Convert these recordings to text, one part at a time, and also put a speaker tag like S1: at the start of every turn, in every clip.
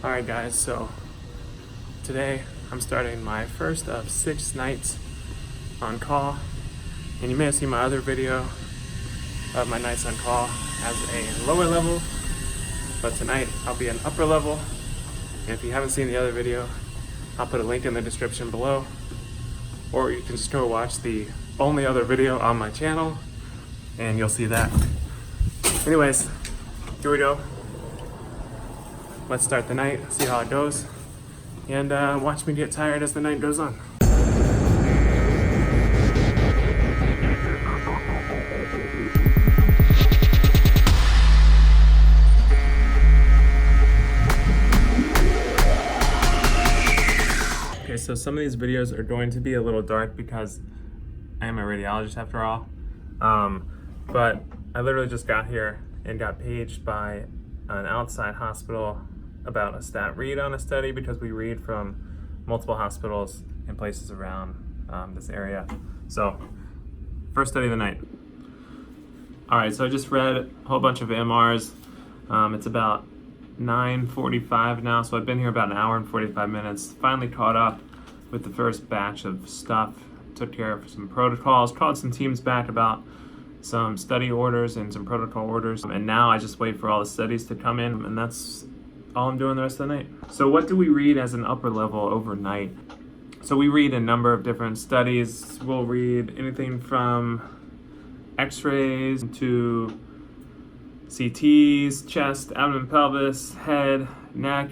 S1: Alright guys, so today I'm starting my first of 6 nights on call, and you may have seen my other video of my nights on call as a lower level, but tonight I'll be an upper level. And if you haven't seen the other video, I'll put a link in the description below, or you can just go watch the only other video on my channel and you'll see that. Anyways, here we go. Let's start the night, see how it goes, and watch me get tired as the night goes on. Okay, so some of these videos are going to be a little dark because I am a radiologist after all. But I literally just got here and got paged by an outside hospital about a stat read on a study, because we read from multiple hospitals and places around this area. So, first study of the night. Alright, so I just read a whole bunch of MRs. It's about 9:45 now, so I've been here about an hour and 45 minutes. Finally caught up with the first batch of stuff. Took care of some protocols, called some teams back about some study orders and some protocol orders. And now I just wait for all the studies to come in, and that's all I'm doing the rest of the night. So what do we read as an upper level overnight? So we read a number of different studies. We'll read anything from x-rays to CTs, chest, abdomen, pelvis, head, neck,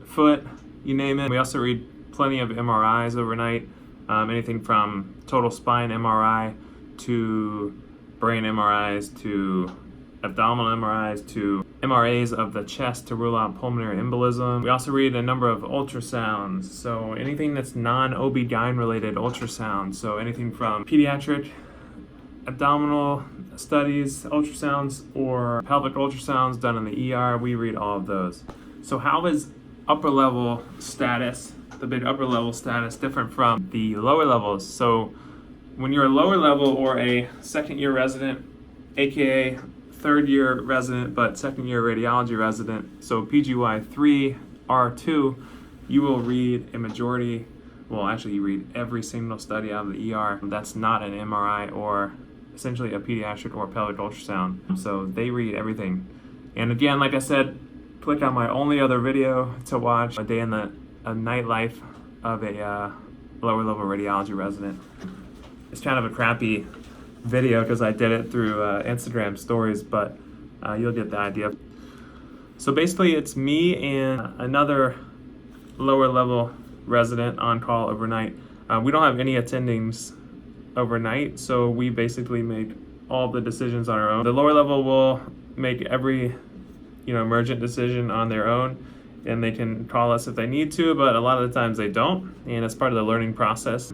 S1: foot, you name it. We also read plenty of MRIs overnight. Anything from total spine MRI to brain MRIs to abdominal MRIs to MRAs of the chest to rule out pulmonary embolism. We also read a number of ultrasounds, so anything that's non-OB-GYN related ultrasounds, so anything from pediatric abdominal studies, ultrasounds, or pelvic ultrasounds done in the ER, we read all of those. So how is upper level status, the big upper level status, different from the lower levels? So when you're a lower level or a second year resident, aka third year resident but second year radiology resident, so PGY 3 R2, you will read a majority, well actually you read every single study out of the ER that's not an MRI or essentially a pediatric or pelvic ultrasound. So they read everything. And again, like I said, click on my only other video to watch a day in the nightlife of a lower level radiology resident. It's kind of a crappy video because I did it through Instagram stories, but you'll get the idea. So basically it's me and another lower level resident on call overnight. We don't have any attendings overnight, so we basically make all the decisions on our own. The lower level will make every emergent decision on their own, and they can call us if they need to, but a lot of the times they don't, and it's part of the learning process.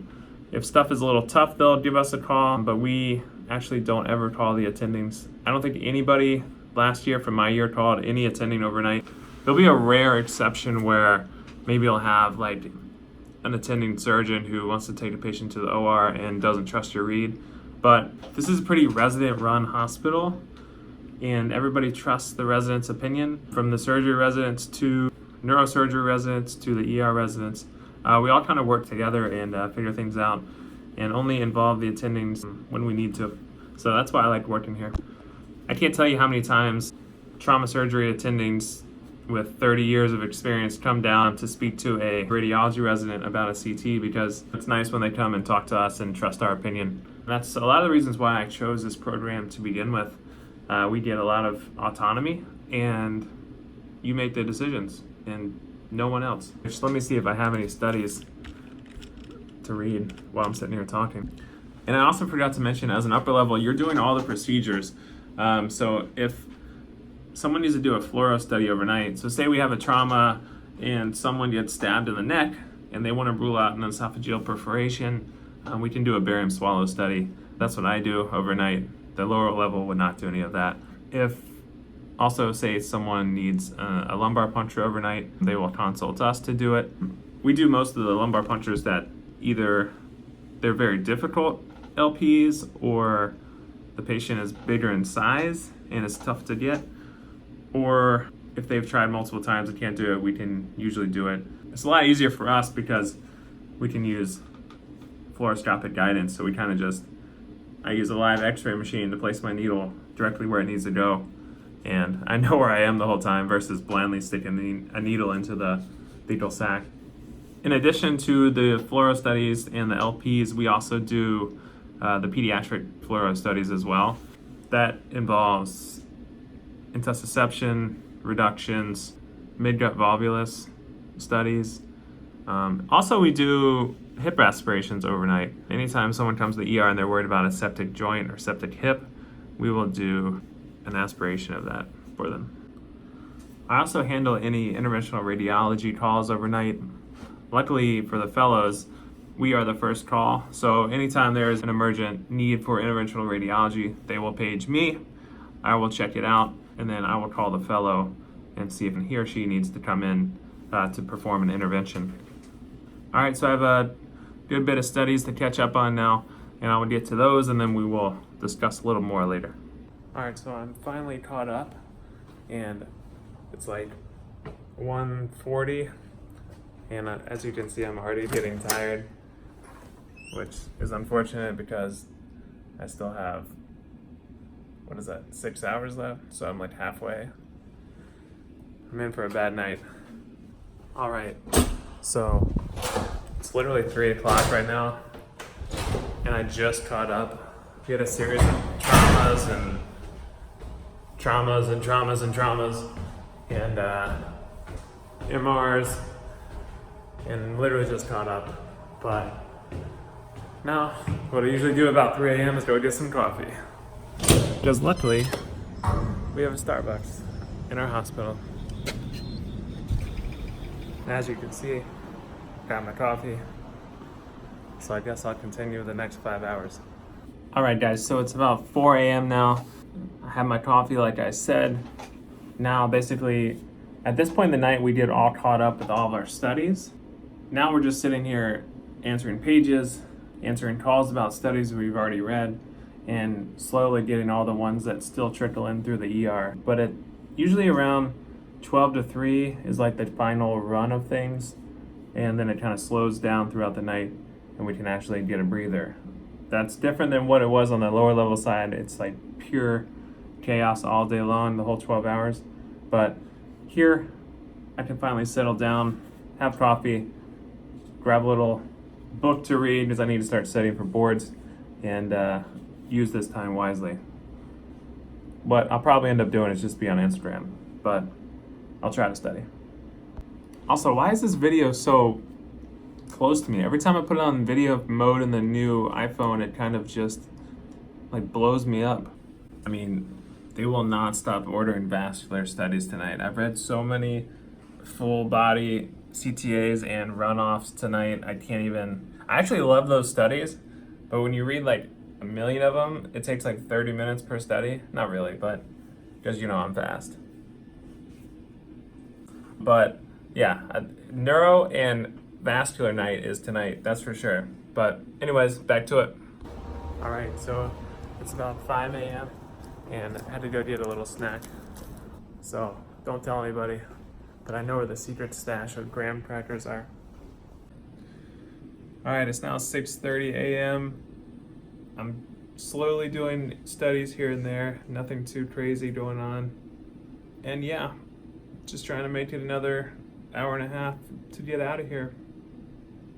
S1: If stuff is a little tough, they'll give us a call, but we actually don't ever call the attendings. I don't think anybody last year from my year called any attending overnight. There'll be a rare exception where maybe you'll have like an attending surgeon who wants to take a patient to the OR and doesn't trust your read. But this is a pretty resident-run hospital, and everybody trusts the resident's opinion, from the surgery residents to neurosurgery residents to the ER residents. We all kind of work together and figure things out, and only involve the attendings when we need to. So that's why I like working here. I can't tell you how many times trauma surgery attendings with 30 years of experience come down to speak to a radiology resident about a CT, because it's nice when they come and talk to us and trust our opinion. That's a lot of the reasons why I chose this program to begin with. We get a lot of autonomy, and you make the decisions, and no one else. Just let me see if I have any studies to read while I'm sitting here talking. And I also forgot to mention, as an upper level, you're doing all the procedures. So if someone needs to do a fluoro study overnight, so say we have a trauma and someone gets stabbed in the neck and they want to rule out an esophageal perforation, we can do a barium swallow study. That's what I do overnight. The lower level would not do any of that. If also, say someone needs a lumbar puncture overnight, they will consult us to do it. We do most of the lumbar punctures that either they're very difficult LPs or the patient is bigger in size and it's tough to get, or if they've tried multiple times and can't do it, we can usually do it. It's a lot easier for us because we can use fluoroscopic guidance. So we kind of just, I use a live x-ray machine to place my needle directly where it needs to go. And I know where I am the whole time versus blindly sticking a needle into the fecal sac. In addition to the fluoro studies and the LPs, we also do the pediatric fluoro studies as well. That involves intussusception, reductions, midgut volvulus studies. Also, we do hip aspirations overnight. Anytime someone comes to the ER and they're worried about a septic joint or septic hip, we will do an aspiration of that for them. I also handle any interventional radiology calls overnight. Luckily for the fellows, we are the first call. So anytime there is an emergent need for interventional radiology, they will page me. I will check it out, and then I will call the fellow and see if he or she needs to come in to perform an intervention. All right, so I have a good bit of studies to catch up on now, and I will get to those, and then we will discuss a little more later. All right, so I'm finally caught up, and it's like 1:40, and as you can see, I'm already getting tired, which is unfortunate because I still have, 6 hours left, so I'm like halfway. I'm in for a bad night. All right, so it's literally 3 o'clock right now, and I just caught up. We had a series of traumas and MRs, and literally just caught up. But now, what I usually do about 3 a.m. is go get some coffee. Because luckily, we have a Starbucks in our hospital. As you can see, got my coffee. So I guess I'll continue the next 5 hours. All right, guys, so it's about 4 a.m. now. I have my coffee, like I said. Now, basically, at this point in the night, we get all caught up with all of our studies. Now we're just sitting here answering pages, answering calls about studies we've already read, and slowly getting all the ones that still trickle in through the ER. But at usually around 12 to 3 is like the final run of things, and then it kind of slows down throughout the night, and we can actually get a breather. That's different than what it was on the lower level side. It's like pure chaos all day long, the whole 12 hours. But here, I can finally settle down, have coffee, grab a little book to read because I need to start studying for boards, and use this time wisely. What I'll probably end up doing is just be on Instagram, but I'll try to study. Also, why is this video so close to me? Every time I put it on video mode in the new iPhone, it kind of just like blows me up. I mean, they will not stop ordering vascular studies tonight. I've read so many full body CTAs and runoffs tonight. I actually love those studies, but when you read like a million of them, it takes like 30 minutes per study. Not really, but because I'm fast. But yeah, neuro and vascular night is tonight, that's for sure. But anyways, back to it. All right, so it's about 5 a.m. and I had to go get a little snack. So don't tell anybody, but I know where the secret stash of graham crackers are. All right, it's now 6:30 a.m. I'm slowly doing studies here and there, nothing too crazy going on. And yeah, just trying to make it another hour and a half to get out of here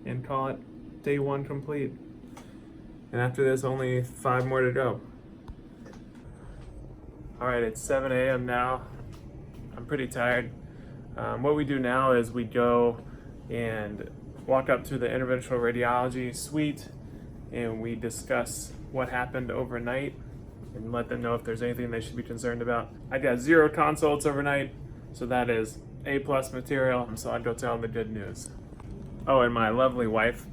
S1: and call it day 1 complete. And after this, only 5 more to go. All right, it's 7 a.m. now. I'm pretty tired. What we do now is we go and walk up to the interventional radiology suite, and we discuss what happened overnight and let them know if there's anything they should be concerned about. I got 0 consults overnight, so that is A+ material, so I'd go tell them the good news. Oh, and my lovely wife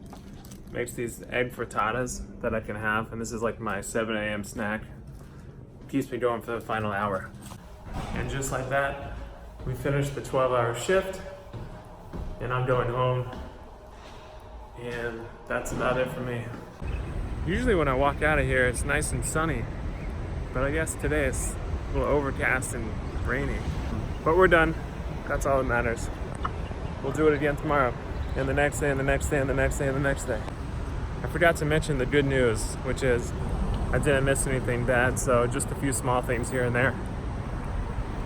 S1: makes these egg frittatas that I can have, and this is like my 7 a.m. snack. Keeps me going for the final hour. And just like that, we finished the 12-hour shift, and I'm going home, and that's about it for me. Usually when I walk out of here, it's nice and sunny, but I guess today it's a little overcast and rainy. But we're done. That's all that matters. We'll do it again tomorrow, and the next day, and the next day, and the next day, and the next day. I forgot to mention the good news, which is I didn't miss anything bad, so just a few small things here and there,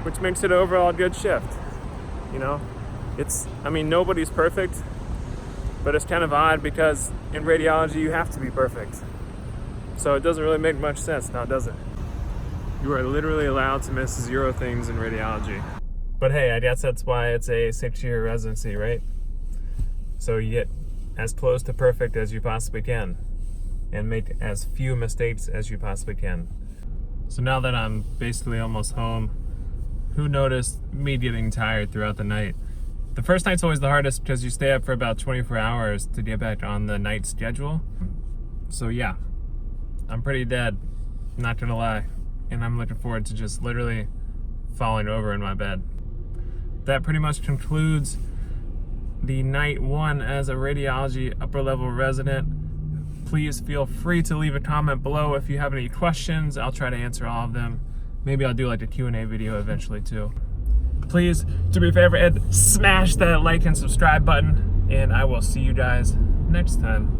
S1: which makes it overall a good shift. You know, nobody's perfect, but it's kind of odd because in radiology you have to be perfect. So it doesn't really make much sense now, does it? You are literally allowed to miss 0 things in radiology. But hey, I guess that's why it's a 6-year residency, right? So you get as close to perfect as you possibly can and make as few mistakes as you possibly can. So now that I'm basically almost home, who noticed me getting tired throughout the night? The first night's always the hardest because you stay up for about 24 hours to get back on the night schedule. So yeah, I'm pretty dead, not gonna lie. And I'm looking forward to just literally falling over in my bed. That pretty much concludes the night 1 as a radiology upper level resident. Please feel free to leave a comment below if you have any questions. I'll try to answer all of them. Maybe I'll do like a Q&A video eventually too. Please do me a favor and smash that like and subscribe button, and I will see you guys next time.